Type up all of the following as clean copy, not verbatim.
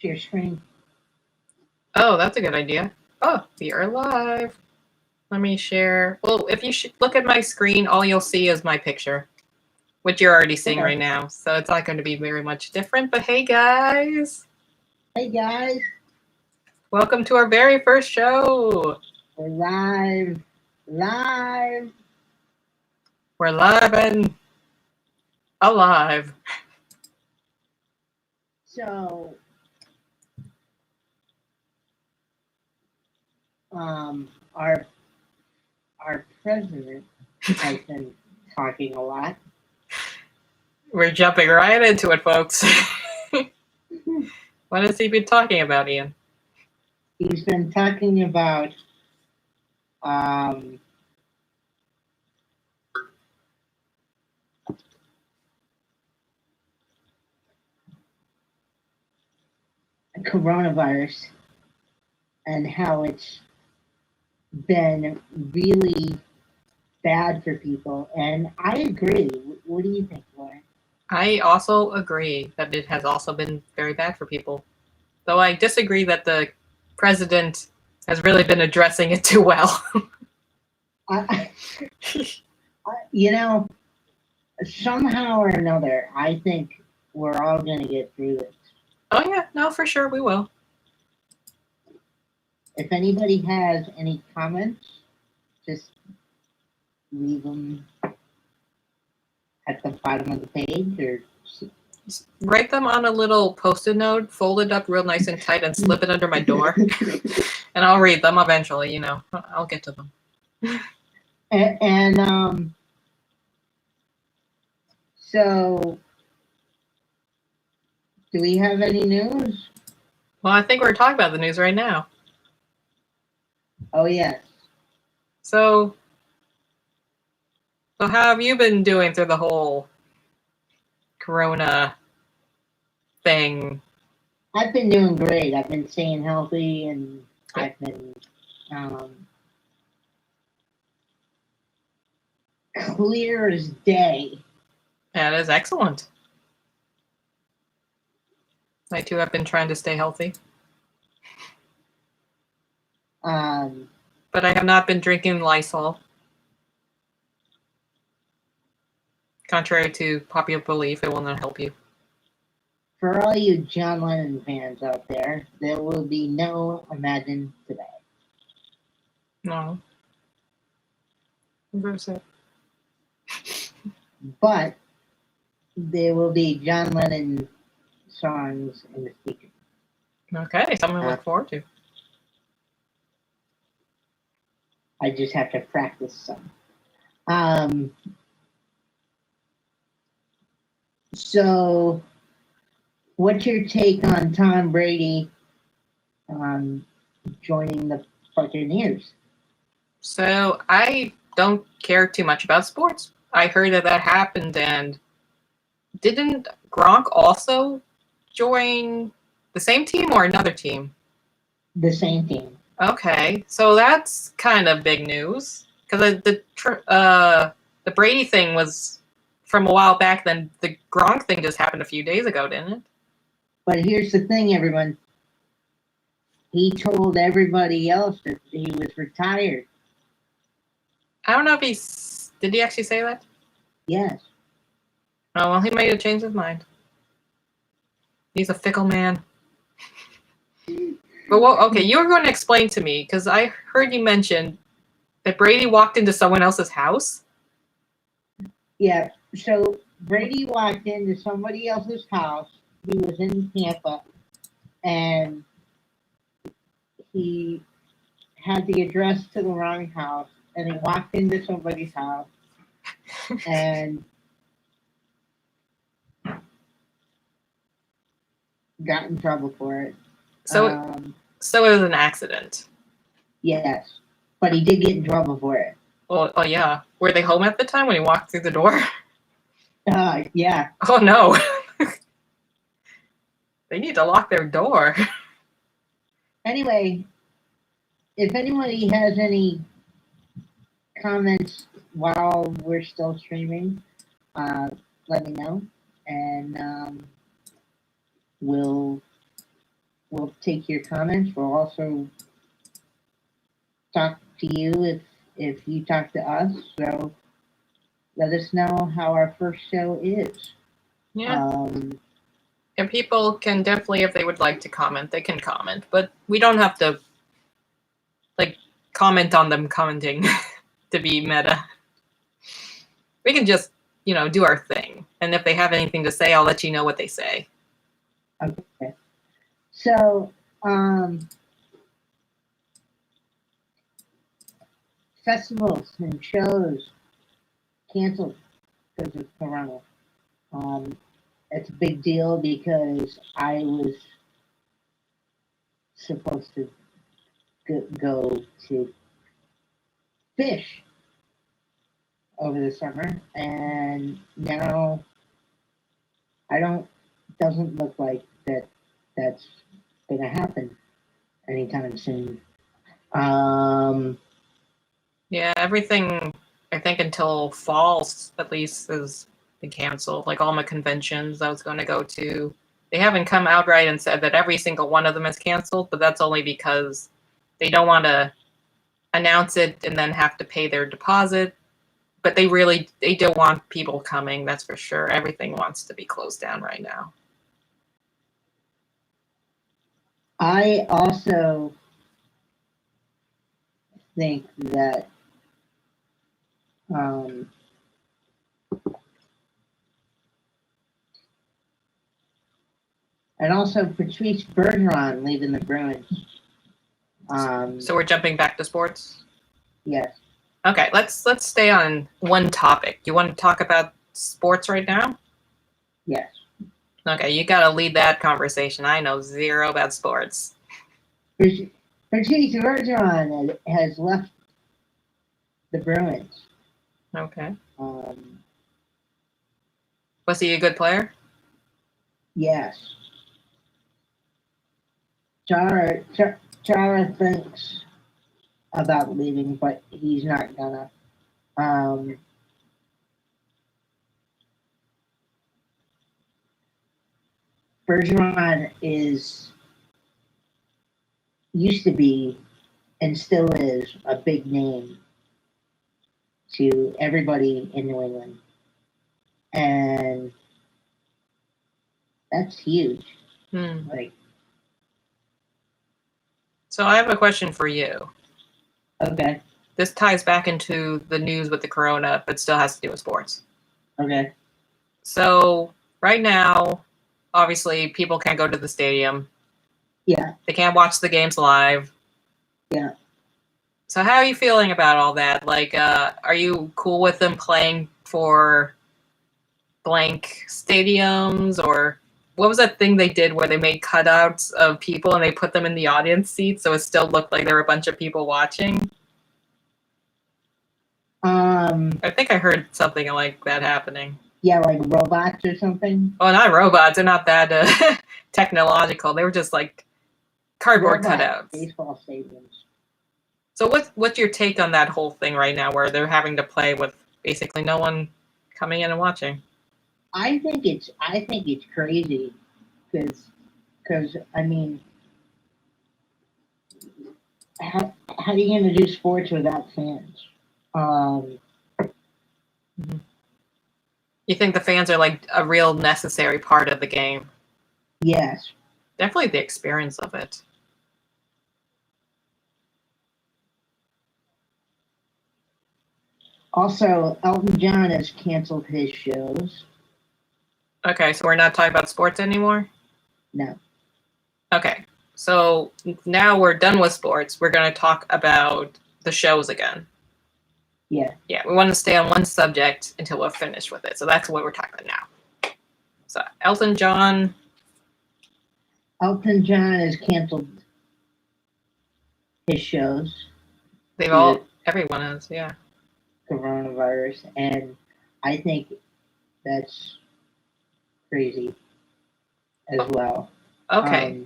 Share screen. Oh, that's a good idea. Oh, we are live. Let me share. Well, if you look at my screen, all you'll see is my picture, which you're already seeing right now. So it's not going to be very much different. But hey, guys. Hey, guys. Welcome to our very first show. We're live. Live. We're live and alive. So, our president has been talking a lot. We're jumping right into it, folks. What has he been talking about, Ian? He's been talking about coronavirus and how it's been really bad for people. And I agree. What do you think, Lauren? I also agree that it has also been very bad for people. Though I disagree that the president has really been addressing it too well. You know, somehow or another, I think we're all going to get through this. Oh, yeah. No, for sure we will. If anybody has any comments, just leave them at the bottom of the page or write them on a little Post-it note, fold it up real nice and tight, and slip it under my door. And I'll read them eventually, you know. I'll get to them. And so, do we have any news? Well, I think we're talking about the news right now. Oh, yes. So how have you been doing through the whole corona thing? I've been doing great. I've been staying healthy, and I've been clear as day. That is excellent. I too have been trying to stay healthy. But I have not been drinking Lysol. Contrary to popular belief, it will not help you. For all you John Lennon fans out there, there will be no Imagine today. No. I'm very sad. But there will be John Lennon songs in the speaker. Okay, something to look forward to. I just have to practice some. So, what's your take on Tom Brady joining the Buccaneers? So, I don't care too much about sports. I heard that happened, and didn't Gronk also join the same team or another team? The same team. Okay, so that's kind of big news, because the Brady thing was from a while back. Then the Gronk thing just happened a few days ago, didn't it? But here's the thing, everyone. He told everybody else that he was retired. I don't know if did he actually say that? Yes. Oh, well, he might have changed his mind. He's a fickle man. But okay, you were going to explain to me, because I heard you mention that Brady walked into someone else's house. Yeah, so Brady walked into somebody else's house. He was in Tampa, and he had the address to the wrong house, and he walked into somebody's house, and got in trouble for it. So it was an accident. Yes, but he did get in trouble for it. Oh yeah. Were they home at the time when he walked through the door? Yeah. Oh no. They need to lock their door. Anyway, if anybody has any comments while we're still streaming, let me know, and we'll we'll take your comments. We'll also talk to you if you talk to us. So let us know how our first show is. Yeah. And people can definitely, if they would like to comment, they can comment. But we don't have to, like, comment on them commenting to be meta. We can just, do our thing. And if they have anything to say, I'll let you know what they say. Okay. So, festivals and shows canceled because of Corona. It's a big deal because I was supposed to go to fish over the summer, and now doesn't look like that's gonna happen anytime soon. Yeah, everything, I think until fall at least, has been canceled. Like all my conventions I was going to go to, they haven't come outright and said that every single one of them is canceled, but that's only because they don't want to announce it and then have to pay their deposit. But they don't want people coming, that's for sure. Everything wants to be closed down right now. I also think that and also Patrice Bergeron leaving the Bruins. So we're jumping back to sports? Yes. Okay, let's stay on one topic. You want to talk about sports right now? Yes. Okay, you got to lead that conversation. I know zero about sports. Patrice Bergeron has left the Bruins. Okay. Was he a good player? Yes. Chara thinks about leaving, but he's not gonna. Bergeron used to be and still is a big name to everybody in New England. And that's huge. Like, so I have a question for you. Okay. This ties back into the news with the corona, but still has to do with sports. Okay. So right now, obviously, people can't go to the stadium. Yeah. They can't watch the games live. Yeah. So how are you feeling about all that? Like, are you cool with them playing for blank stadiums? Or what was that thing they did where they made cutouts of people and they put them in the audience seats so it still looked like there were a bunch of people watching? I think I heard something like that happening. Yeah, like robots or something. Oh, not robots. They're not that technological. They were just like cardboard cutouts. Baseball stadiums. So what's your take on that whole thing right now, where they're having to play with basically no one coming in and watching? I think it's crazy because I mean, how are you going to do sports without fans? You think the fans are like a real necessary part of the game? Yes. Definitely the experience of it. Also, Elton John has canceled his shows. Okay, so we're not talking about sports anymore? No. Okay, so now we're done with sports. We're going to talk about the shows again. Yeah. Yeah, we want to stay on one subject until we're finished with it. So that's what we're talking about now. So Elton John has canceled his shows. Everyone has, yeah. Coronavirus, and I think that's crazy as well. Okay.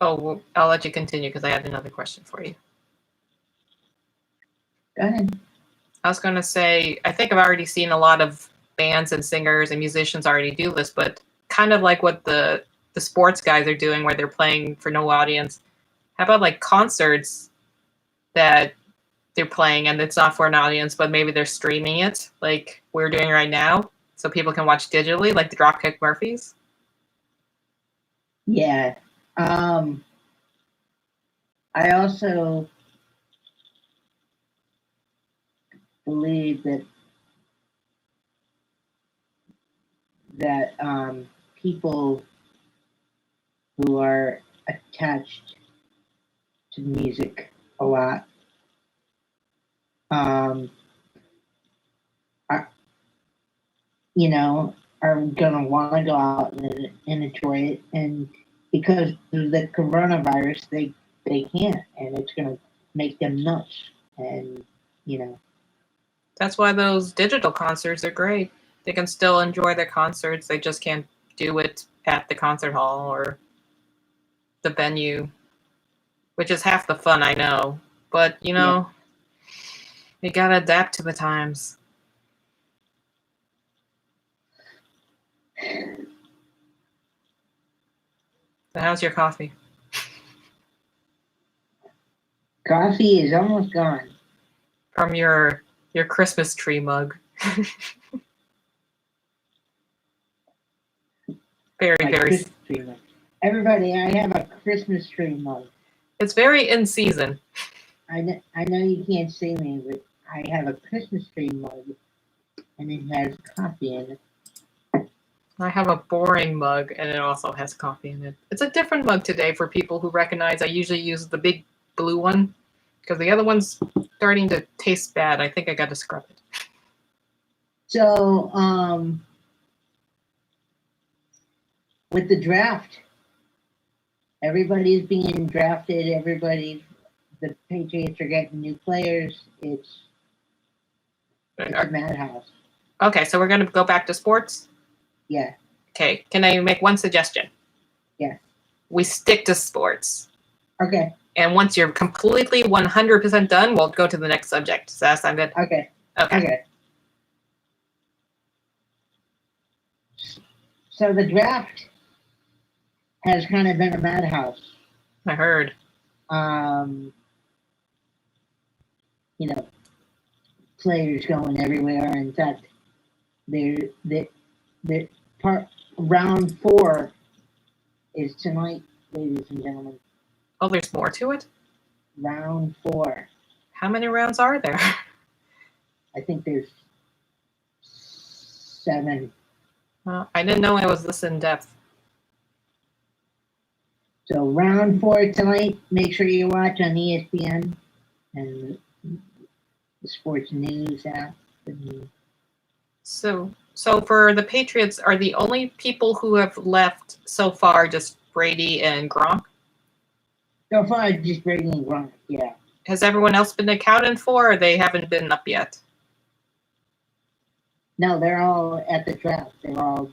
Well, I'll let you continue because I had another question for you. Go ahead. I was going to say, I think I've already seen a lot of bands and singers and musicians already do this, but kind of like what the the sports guys are doing where they're playing for no audience. How about like concerts that they're playing and it's not for an audience, but maybe they're streaming it like we're doing right now so people can watch digitally, like the Dropkick Murphys? Yeah. I also believe that people who are attached to music a lot are, are gonna want to go out and enjoy it, and because of the coronavirus, they can't, and it's gonna make them nuts, and That's why those digital concerts are great. They can still enjoy their concerts. They just can't do it at the concert hall or the venue, which is half the fun, I know. But, you gotta adapt to the times. So how's your coffee? Coffee is almost gone. From your Christmas tree mug. Very, My very. Christmas tree mug. Everybody, I have a Christmas tree mug. It's very in season. I know you can't see me, but I have a Christmas tree mug, and it has coffee in it. I have a boring mug, and it also has coffee in it. It's a different mug today for people who recognize I usually use the big blue one, because the other one's starting to taste bad. I think I got to scrub it. So, with the draft, everybody's being drafted. The Patriots are getting new players. It's a madhouse. Okay, so we're going to go back to sports? Yeah. Okay, can I make one suggestion? Yeah. We stick to sports. Okay. And once you're completely 100% done, we'll go to the next subject. Does that sound good? Okay. Okay. So the draft has kind of been a madhouse. I heard. Players going everywhere. In fact, round 4 is tonight, ladies and gentlemen. Oh, there's more to it? Round 4. How many rounds are there? I think there's 7. I didn't know it was this in depth. So round 4 tonight. Make sure you watch on ESPN and the sports news app. So for the Patriots, are the only people who have left so far just Brady and Gronk? So far, just Brady and Gronk, yeah. Has everyone else been accounted for, or they haven't been up yet? No, they're all at the draft. They're all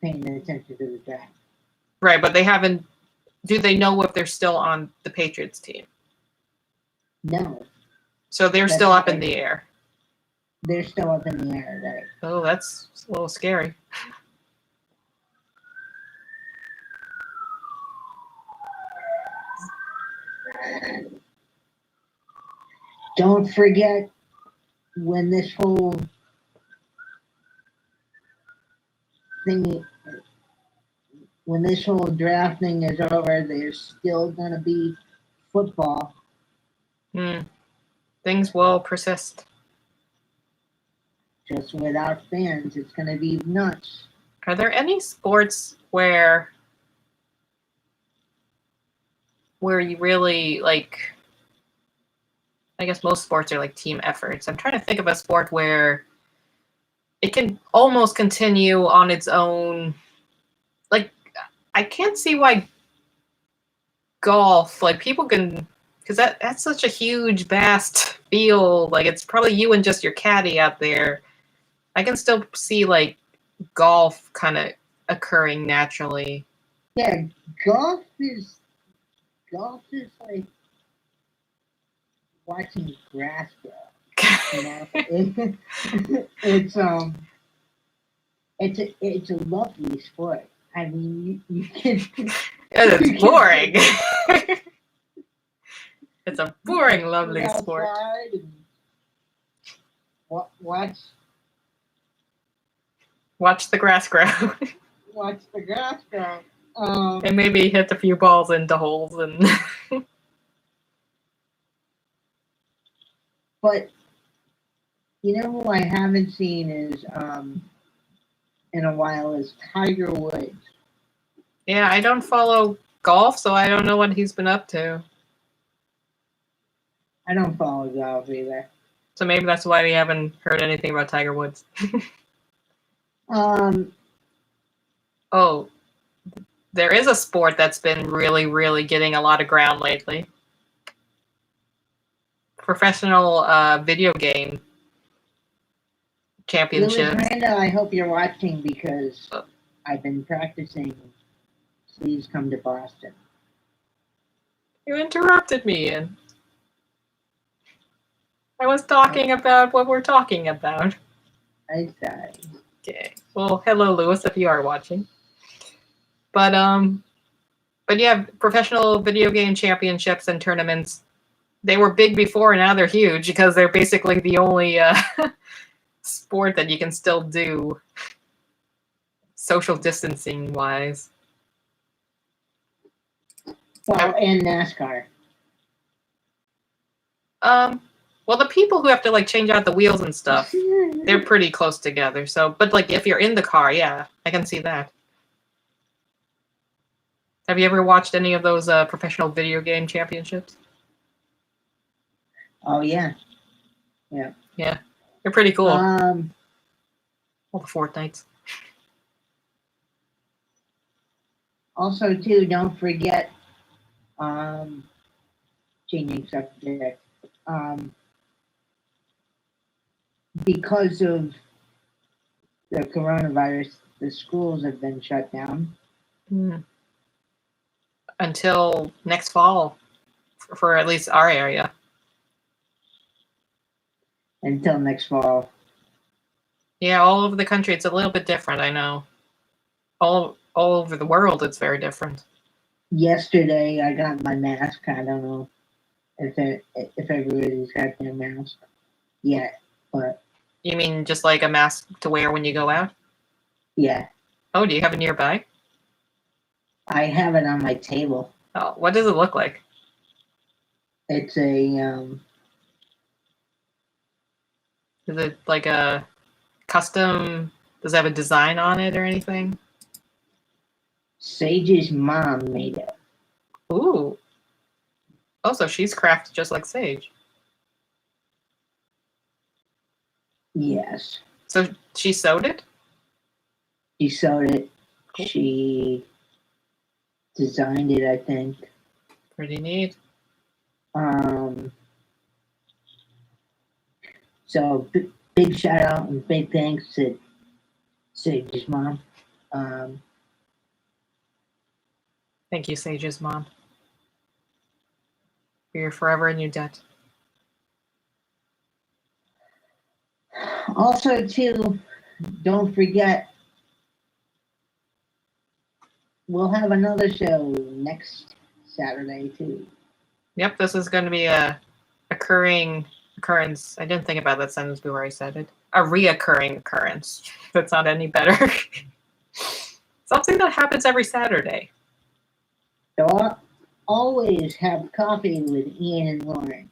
paying attention to the draft. Right, but they haven't. Do they know if they're still on the Patriots team? No. So they're still up in the air. They're still up in the air, right? Oh, that's a little scary. Don't forget, when this whole draft thing is over, there's still going to be football. Things will persist. Just without fans, it's going to be nuts. Are there any sports where you really, like, I guess most sports are like team efforts. I'm trying to think of a sport where it can almost continue on its own. Like, I can't see why golf, like, people can, because that's such a huge, vast field. Like, it's probably you and just your caddy out there. I can still see, like, golf kind of occurring naturally. Yeah, golf is like watching grass grow. It's a lovely sport. I mean, you can. It's boring. It's a boring, lovely go sport. outside and Watch the grass grow. watch the grass grow. And maybe hit a few balls into holes and But you know who I haven't seen is in a while is Tiger Woods. yeah, I don't follow golf, so I don't know what he's been up to. I don't follow golf either. So maybe that's why we haven't heard anything about Tiger Woods. Oh, there is a sport that's been really, really getting a lot of ground lately. Professional video game championships. Lewis Randall, I hope you're watching because I've been practicing. Please come to Boston. You interrupted me, Ian. I was talking about what we're talking about. I'm sorry. Okay. Well, hello, Lewis, if you are watching. But yeah, professional video game championships and tournaments. They were big before, and now they're huge because they're basically the only sport that you can still do social distancing wise. Well, and NASCAR. Well, the people who have to like change out the wheels and stuff, they're pretty close together. So, but like if you're in the car, yeah, I can see that. Have you ever watched any of those professional video game championships? Oh yeah. Yeah, they're pretty cool. All the Fortnites. Also, too, don't forget. Changing subject. Because of the coronavirus, the schools have been shut down. Until next fall, for at least our area. Until next fall. Yeah, all over the country, it's a little bit different, I know. All over the world, it's very different. Yesterday, I got my mask. I don't know if everybody's got their mask yet, but... You mean just like a mask to wear when you go out? Yeah. Oh, do you have it nearby? I have it on my table. Oh, what does it look like? It's a, Is it like a custom, does it have a design on it or anything? Sage's mom made it. Ooh. Oh, so she's crafted just like Sage. Yes. So she sewed it? She sewed it. She designed it, I think. Pretty neat. So big shout out and big thanks to Sage's mom. Thank you, Sage's mom. You're forever in your debt. Also, too, don't forget, we'll have another show next Saturday, too. Yep, this is going to be a occurrence. I didn't think about that sentence before I said it. A reoccurring occurrence. That's not any better. Something that happens every Saturday. So I'll always have coffee with Ian and Lauren.